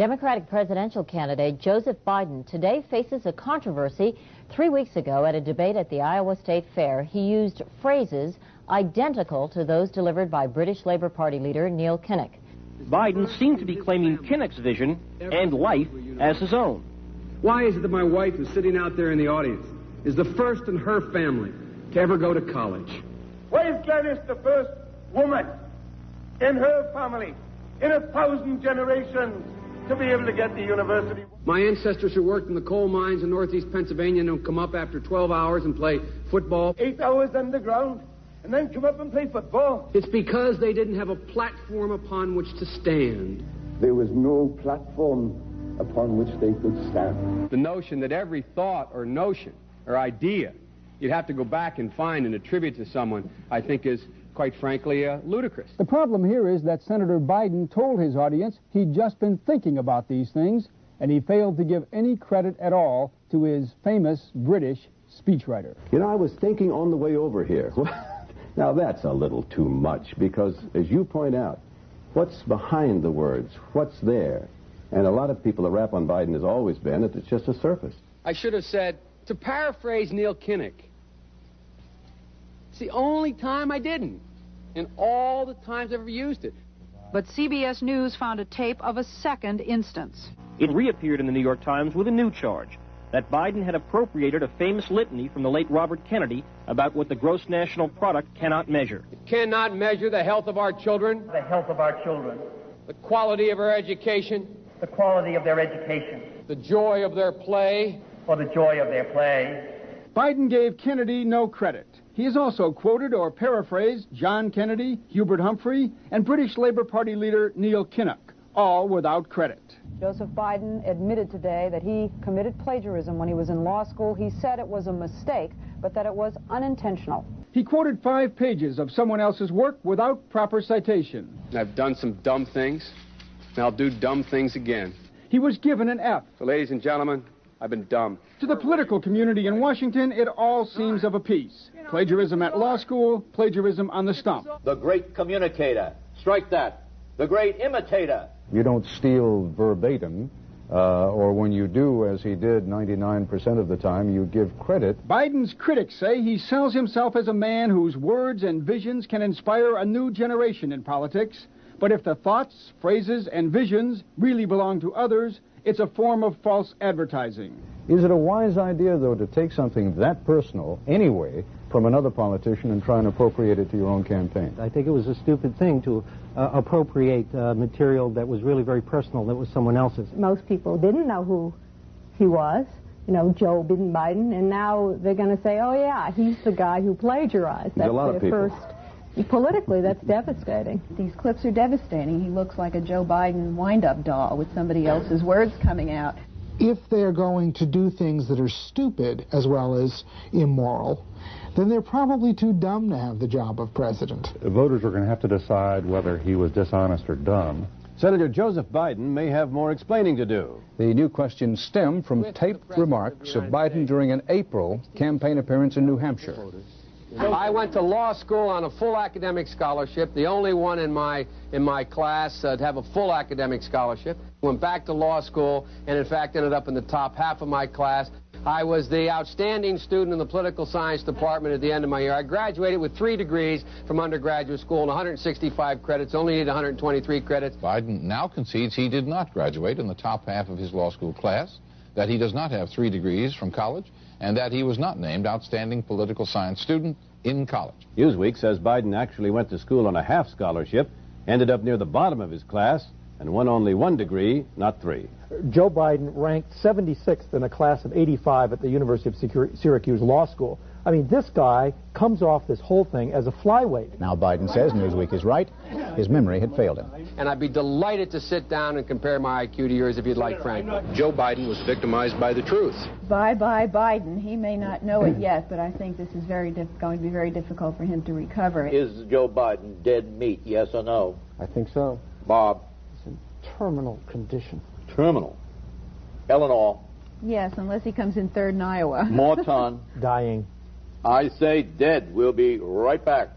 Democratic presidential candidate Joseph Biden today faces a controversy. 3 weeks ago at a debate at the Iowa State Fair, he used phrases identical to those delivered by British Labour Party leader Neil Kinnock. Biden seemed to be claiming Kinnock's vision and life as his own. Why is it that my wife, who's sitting out there in the audience, is the first in her family to ever go to college? Why is Gladys the first woman in her family in 1,000 generations to be able to get to university? My ancestors who worked in the coal mines in northeast Pennsylvania don't come up after 12 hours and play football. 8 hours underground and then come up and play football. It's because they didn't have a platform upon which to stand. There was no platform upon which they could stand. The notion that every thought or notion or idea you'd have to go back and find and attribute to someone, I think is, quite frankly, ludicrous. The problem here is that Senator Biden told his audience he'd just been thinking about these things, and he failed to give any credit at all to his famous British speechwriter. You know, I was thinking on the way over here. Now, that's a little too much, because, as you point out, what's behind the words? What's there? And a lot of people, the rap on Biden has always been that it's just a surface. I should have said, to paraphrase Neil Kinnock, it's the only time I didn't, and all the times I've ever used it. But CBS News found a tape of a second instance. It reappeared in the New York Times with a new charge, that Biden had appropriated a famous litany from the late Robert Kennedy about what the gross national product cannot measure. It cannot measure the health of our children, The health of our children, the quality of our education, the quality of their education, the joy of their play, or the joy of their play. Biden gave Kennedy no credit. He has also quoted or paraphrased John Kennedy, Hubert Humphrey, and British Labour Party leader Neil Kinnock, all without credit. Joseph Biden admitted today that he committed plagiarism when he was in law school. He said it was a mistake, but that it was unintentional. He quoted 5 pages of someone else's work without proper citation. I've done some dumb things, and I'll do dumb things again. He was given an F. So, ladies and gentlemen, I've been dumb. To the political community in Washington, it all seems of a piece. Plagiarism at law school, plagiarism on the stump. The great communicator. Strike that. The great imitator. You don't steal verbatim, or when you do, as he did 99% of the time, you give credit. Biden's critics say he sells himself as a man whose words and visions can inspire a new generation in politics. But if the thoughts, phrases, and visions really belong to others, it's a form of false advertising. Is it a wise idea, though, to take something that personal, anyway, from another politician and try and appropriate it to your own campaign? I think it was a stupid thing to appropriate material that was really very personal, that was someone else's. Most people didn't know who he was, you know, Joe Biden, and now they're going to say, oh, yeah, he's the guy who plagiarized. That's a lot of people. Politically, that's devastating. These clips are devastating. He looks like a Joe Biden wind-up doll with somebody else's words coming out. If they're going to do things that are stupid as well as immoral, then they're probably too dumb to have the job of president. Voters are going to have to decide whether he was dishonest or dumb. Senator Joseph Biden may have more explaining to do. The new questions stem from taped remarks of Biden during an April campaign appearance in New Hampshire. I went to law school on a full academic scholarship, the only one in my class to have a full academic scholarship. Went back to law school and, in fact, ended up in the top half of my class. I was the outstanding student in the political science department at the end of my year. I graduated with 3 degrees from undergraduate school and 165 credits, only needed 123 credits. Biden now concedes he did not graduate in the top half of his law school class, that he does not have 3 degrees from college, and that he was not named outstanding political science student in college. Newsweek says Biden actually went to school on a half scholarship, ended up near the bottom of his class, and won only 1 degree, not 3. Joe Biden ranked 76th in a class of 85 at the University of Syracuse Law School. I mean, this guy comes off this whole thing as a flyweight. Now Biden says Newsweek is right. His memory had failed him. And I'd be delighted to sit down and compare my IQ to yours if you'd like, Frank. Joe Biden was victimized by the truth. Bye-bye Biden. He may not know it yet, but I think this is going to be very difficult for him to recover. Is Joe Biden dead meat, yes or no? I think so. Bob? It's in terminal condition. Terminal. Eleanor? Yes, unless he comes in third in Iowa. Morton? Dying. I say dead. We'll be right back.